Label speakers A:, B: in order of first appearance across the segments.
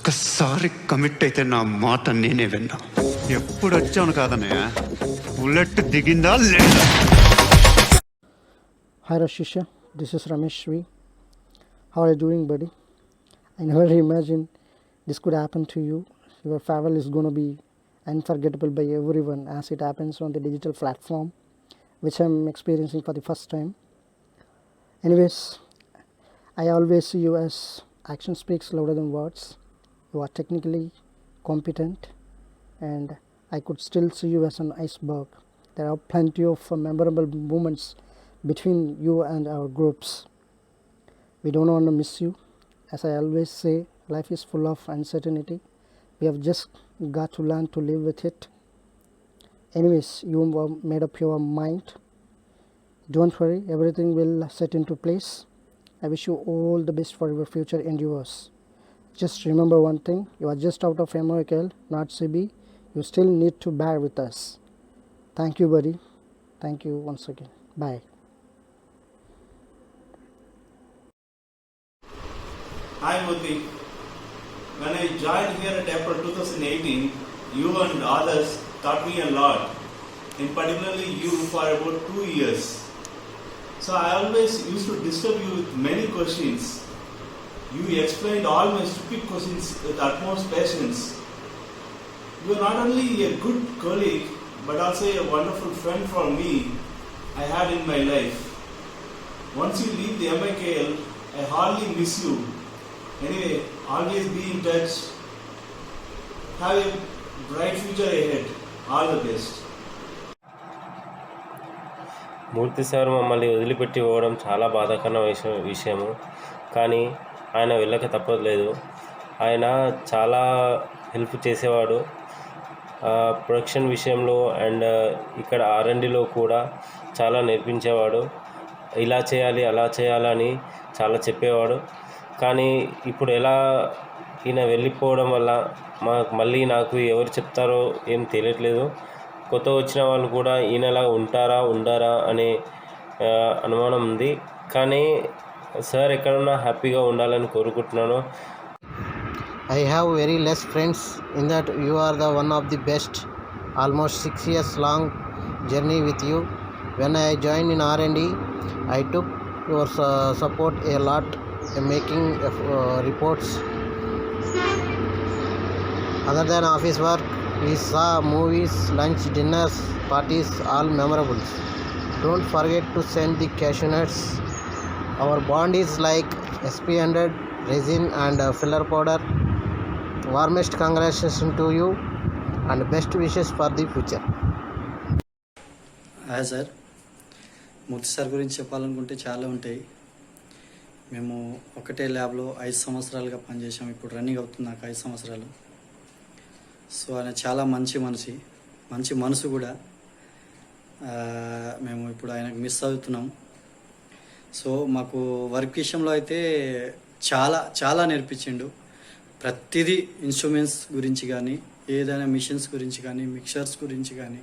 A: ఒక్కసారి కమిట్ అయితే నా మాట నేనే విన్నా. ఎప్పుడు వచ్చాను కాదన్నయ్య, బుల్లెట్ దిగిందా లేదా?
B: Hi Rashisha, this is Ramesh V. How are you doing, buddy? I never imagined this could happen to you. Your farewell is going to be unforgettable by everyone as it happens on the digital platform, which I'm experiencing for the first time. Anyways, I always see you as action speaks louder than words. You are technically competent, and I could still see you as an iceberg. There are plenty of memorable moments between you and our groups. We don't want to miss you. As I always say, life is full of uncertainty. We have just got to learn to live with it. Anyways, you made up your mind. Don't worry, everything will set into place. I wish you all the best for your future endeavors. Just remember one thing, you are just out of MOKL, not CB. You still need to bear with us. Thank you, buddy. Thank you once again. Bye.
C: Hi Murthy. When I joined here at April 2018, you and others taught me a lot, and particularly you for about 2 years. So I always used to disturb you with many questions. You explained all my stupid questions with utmost patience. You are not only a good colleague, but also a wonderful friend for me I had in my life. Once you leave the MIKL, I hardly miss you. Anyway, always be in touch. Have a bright future ahead. All the best.
D: Murthy sir మమ్మల్ని వదిలిపెట్టి పోవడం చాలా బాధాకరమైన విషయము. కానీ ఆయన వెళ్ళక తప్పలేదు. ఆయన చాలా హెల్ప్ చేసేవాడు ప్రొడక్షన్ విషయంలో, అండ్ ఇక్కడ R&Dలో కూడా చాలా నేర్పించేవాడు. ఇలా చేయాలి అలా చేయాలని చాలా చెప్పేవాడు. కానీ ఇప్పుడు ఎలా ఈయన వెళ్ళిపోవడం వల్ల మళ్ళీ నాకు ఎవరు చెప్తారో ఏం తెలియట్లేదు. కొత్త వచ్చిన వాళ్ళు కూడా ఈయనలా ఉంటారా ఉండరా అనే అనుమానం ఉంది. కానీ సార్ ఎక్కడున్నా హ్యాపీగా ఉండాలని కోరుకుంటున్నాను.
E: I have very less friends in that you are the one of the best. Almost 6 years long journey with you. When I joined in R&D, I took your support a lot in making reports. Other than office work, we saw movies, lunch, dinners, parties, all memorable. Don't forget to send the cashew nuts. Our bond is like SP100, resin and filler powder. Warmest congratulations to you and best wishes for the future.
F: Hi sir, Murthy sir గురించి చెప్పాలనుకుంటే చాలా ఉంటాయి. మేము ఒకటే ల్యాబ్లో 5 సంవత్సరాలుగా పనిచేసాము. ఇప్పుడు running అవుతుంది నాకు 5 సంవత్సరాలు. సో ఆయన చాలా మంచి మనసు కూడా. మేము ఇప్పుడు ఆయనకు మిస్ అవుతున్నాం. సో మాకు వర్క్ విషయంలో అయితే చాలా నేర్పించిండు. ప్రతిదీ ఇన్స్ట్రుమెంట్స్ గురించి కానీ, ఏదైనా మిషన్స్ గురించి కానీ, మిక్సర్స్ గురించి కానీ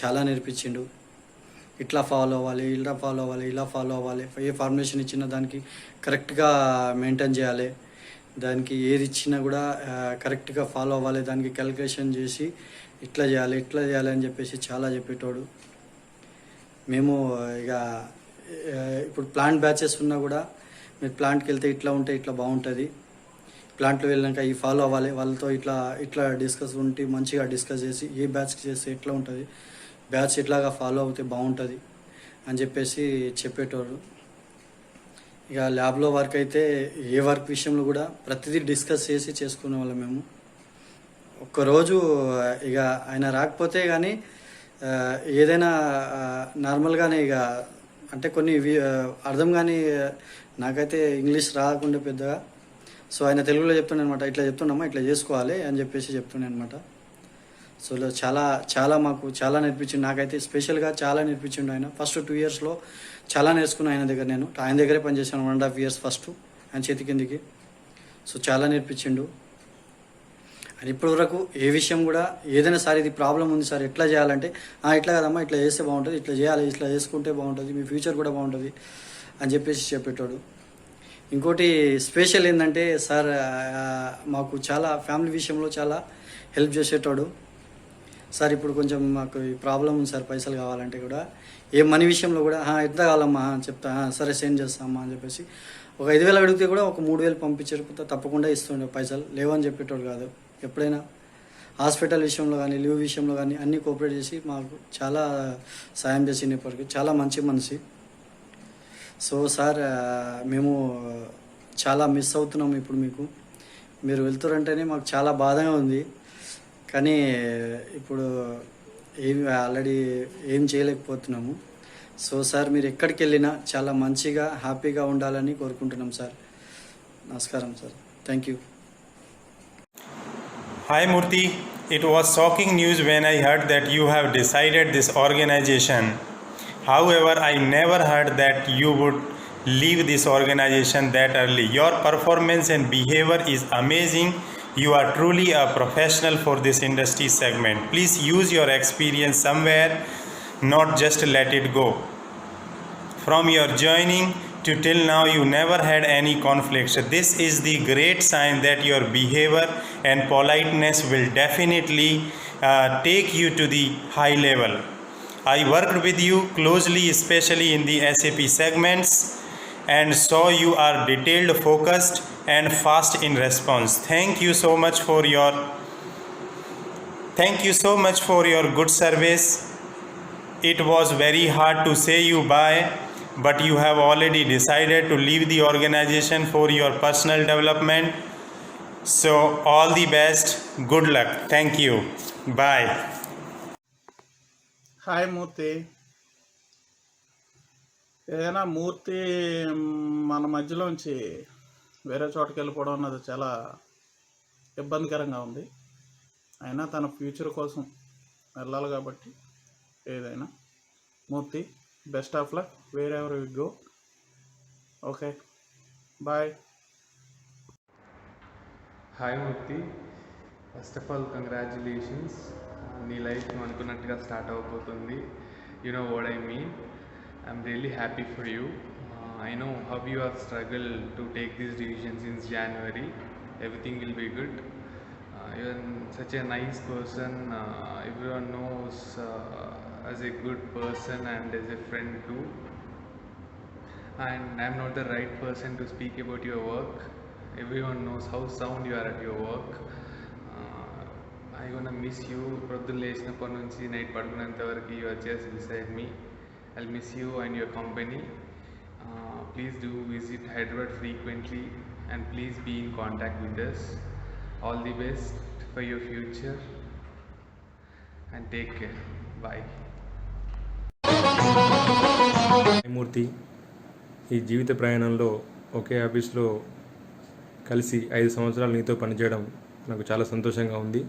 F: చాలా నేర్పించిండు. ఇట్లా ఫాలో అవ్వాలి, ఇలా ఫాలో అవ్వాలి, ఏ ఫార్ములేషన్ ఇచ్చిన దానికి కరెక్ట్గా మెయింటైన్ చేయాలి, దానికి ఏది ఇచ్చినా కూడా కరెక్ట్గా ఫాలో అవ్వాలి, దానికి క్యాలిక్యులేషన్ చేసి ఇట్లా చేయాలి అని చెప్పేసి చాలా చెప్పేటోడు. మేము ఇక ఇప్పుడు ప్లాంట్ బ్యాచెస్ ఉన్నా కూడా మీరు ప్లాంట్కి వెళ్తే ఇట్లా ఉంటే ఇట్లా బాగుంటుంది, ప్లాంట్లో వెళ్ళాక ఈ ఫాలో అవ్వాలి, వాళ్ళతో ఇట్లా డిస్కస్ ఉంటే మంచిగా డిస్కస్ చేసి ఏ బ్యాచ్కి చేస్తే ఎట్లా ఉంటుంది, బ్యాచ్ ఇట్లాగా ఫాలో అవుతే బాగుంటుంది అని చెప్పేసి చెప్పేటోడు. ఇక ల్యాబ్లో వర్క్ అయితే ఏ వర్క్ విషయంలో కూడా ప్రతిదీ డిస్కస్ చేసి చేసుకునే వాళ్ళం మేము. ఒక్కరోజు ఇక ఆయన రాకపోతే కానీ ఏదైనా నార్మల్గానే ఇక అంటే కొన్ని అర్థం కానీ నాకైతే ఇంగ్లీష్ రాకుండా పెద్దగా. సో ఆయన తెలుగులో చెప్తుండే అనమాట, ఇట్లా చెప్తున్నామా ఇట్లా చేసుకోవాలి అని చెప్పేసి చెప్తుండే అనమాట. సో చాలా మాకు చాలా నేర్పించిండు. నాకైతే స్పెషల్గా చాలా నేర్పించిండు ఆయన. ఫస్ట్ 2 ఇయర్స్లో చాలా నేర్చుకున్నాను ఆయన దగ్గర. నేను ఆయన దగ్గరే పనిచేశాను 1.5 ఇయర్స్ ఫస్ట్ ఆయన చేతి కిందికి. సో చాలా నేర్పించిండు. అని ఇప్పటి వరకు ఏ విషయం కూడా ఏదైనా సార్ ఇది ప్రాబ్లం ఉంది సార్ ఎట్లా చేయాలంటే, ఇట్లా కదమ్మా ఇట్లా చేస్తే బాగుంటుంది, ఇట్లా చేయాలి, ఇట్లా చేసుకుంటే బాగుంటుంది, మీ ఫ్యూచర్ కూడా బాగుంటుంది అని చెప్పేసి చెప్పేటోడు. ఇంకోటి స్పెషల్ ఏంటంటే సార్ మాకు చాలా ఫ్యామిలీ విషయంలో చాలా హెల్ప్ చేసేటోడు. సార్ ఇప్పుడు కొంచెం మాకు ఈ ప్రాబ్లం ఉంది సార్, పైసలు కావాలంటే కూడా ఏ మనీ విషయంలో కూడా ఎంత కావాలమ్మా చెప్తా, సరే సెండ్ చేస్తామా అని చెప్పేసి ఒక 5,000 అడిగితే కూడా ఒక 3,000 పంపించకపోతే తప్పకుండా ఇస్తుండే, పైసలు లేవని చెప్పేటోడు కాదు. ఎప్పుడైనా హాస్పిటల్ విషయంలో కానీ లీవ్ విషయంలో కానీ అన్నీ కోఆపరేట్ చేసి మాకు చాలా సాయం చేసింది. ఇప్పటికి చాలా మంచి మనిషి. సో సార్ మేము చాలా మిస్ అవుతున్నాము ఇప్పుడు మీకు. మీరు వెళ్తారంటేనే మాకు చాలా బాధగా ఉంది, కానీ ఇప్పుడు ఆల్రెడీ ఏం చేయలేకపోతున్నాము. సో సార్ మీరు ఎక్కడికి వెళ్ళినా చాలా మంచిగా హ్యాపీగా ఉండాలని కోరుకుంటున్నాం సార్. నమస్కారం sir, thank you.
G: Hi Murthy, it was shocking news when I heard that you have decided this organization. However, I never heard that you would leave this organization that early. Your performance and behavior is amazing. You are truly a professional for this industry segment. Please use your experience somewhere, not just let it go. From your joining to till now, you never had any conflicts. This is the great sign that your behavior and politeness will definitely take you to the high level. I worked with you closely, especially in the SAP segments, and saw you are detailed, focused, and fast in response. Thank you so much for your good service. It was very hard to say you bye, but you have already decided to leave the organization for your personal development. So all the best. Good luck. Thank you. Bye.
H: Hi Murthy. ఏదైనా మూర్తి మన మధ్యలోంచి వేరే చోటకి వెళ్ళిపోవడం అన్నది చాలా ఇబ్బందికరంగా ఉంది. అయినా తన ఫ్యూచర్ కోసం వెళ్ళాలి కాబట్టి ఏదైనా. Murthy, best of luck wherever you go. Okay, bye.
I: Hi Murthy, first of all congratulations. నీ లైఫ్ నువ్వు అనుకున్నట్టుగా స్టార్ట్ అవ్వబోతుంది. You know what I mean. I'm really happy for you. I know how you have struggled to take this decision since January. Everything will be good. You are such a nice person. Everyone knows as a good person and as a friend too. And I am not the right person to speak about your work. Everyone knows how sound you are at your work. I'm gonna miss you. Prodhun lechinappadi nunchi night padukunanta varaku you are just beside me. I'll miss you and your company. Please do visit Hyderabad frequently and please be in contact with us. All the best for your future and take care. Bye.
J: మూర్తి, ఈ జీవిత ప్రయాణంలో ఒకే ఆఫీస్లో కలిసి 5 సంవత్సరాలు నీతో పనిచేయడం నాకు చాలా సంతోషంగా ఉంది.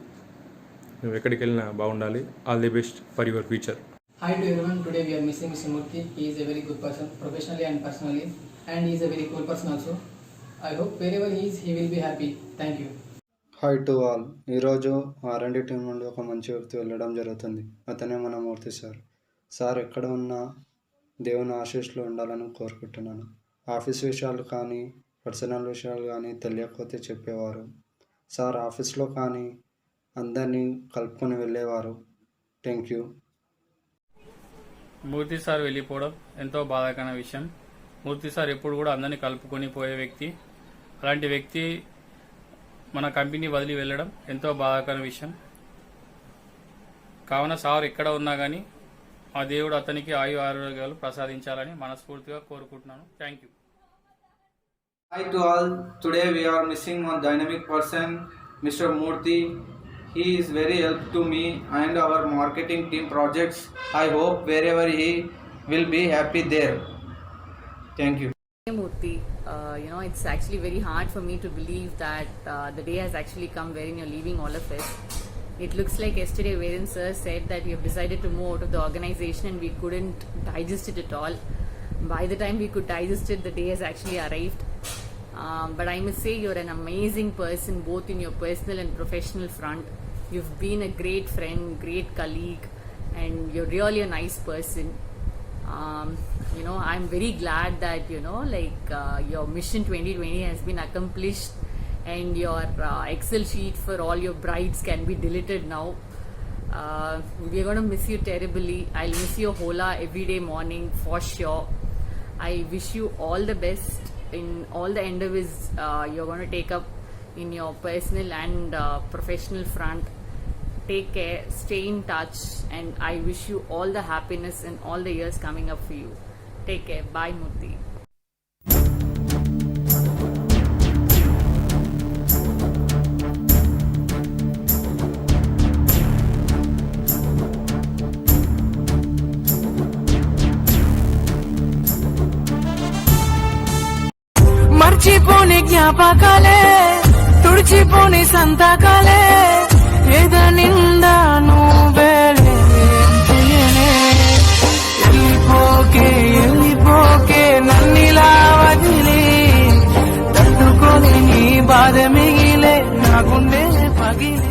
J: నువ్వు ఎక్కడికి వెళ్ళినా బాగుండాలి. All the best for your future.
K: Hi to everyone. Today we are missing Mr. Murthy. He is a very good person, professionally and personally, and he is a very cool person also. I hope wherever he is, he will be happy. Thank you.
L: Hi to all. ఈరోజు R&D team నుండి ఒక మంచి వ్యక్తి వెళ్ళడం జరుగుతుంది. అతనే మన మూర్తి sir. Sir ఎక్కడ ఉన్నా దేవుని ఆశీస్సులో ఉండాలని కోరుకుంటున్నాను. ఆఫీస్ విషయాలు కానీ పర్సనల్ విషయాలు కానీ తెలియకపోతే చెప్పేవారు. సార్ ఆఫీస్లో కానీ అందరినీ కలుపుకొని వెళ్ళేవారు. Thank you.
M: మూర్తి సార్ వెళ్ళిపోవడం ఎంతో బాధాకరమైన విషయం. మూర్తి సార్ ఎప్పుడు కూడా అందరినీ కలుపుకొని పోయే వ్యక్తి. అలాంటి వ్యక్తి మన కంపెనీ వదిలి వెళ్ళడం ఎంతో బాధాకరమైన విషయం. కావున సార్ ఎక్కడ ఉన్నా కానీ ఆ దేవుడు అతనికి ఆయు ఆరోగ్యాలు ప్రసాదించాలని మనస్ఫూర్తిగా కోరుకుంటున్నాను. Thank you.
N: Hi to all. Today we are missing one dynamic person, Mr. Murthy. He is very helpful to me and our marketing team projects. I hope wherever he will be happy there. Thank you.
O: Murthy, it's actually very hard for me to believe that the day has actually come wherein you're leaving all of us. It looks like yesterday wherein sir said that you have decided to move out of the organization and we couldn't digest it at all. By the time we could digest it, the day has actually arrived. But I must say you're an amazing person both in your personal and professional front. You've been a great friend, great colleague, and you're really a nice person. I'm very glad that your mission 2020 has been accomplished, and your Excel sheet for all your brides can be deleted now. We're going to miss you terribly. I'll miss your hola every day morning for sure. I wish you all the best in all the endeavors you're going to take up in your personal and professional front. Take care, stay in touch, and I wish you all the happiness in all the years coming up for you. Take care. Bye, Murthy.
P: మర్చిపోని జ్ఞాపకాలే తుడిచిపోని సంతకాలే ఏద నిండా నువ్వేలే వెళ్ళిపోకే వెళ్ళిపోకే నన్నిలా వదిలి తట్టుకొని నీ బాధ మిగిలే నా గుండె పగిలే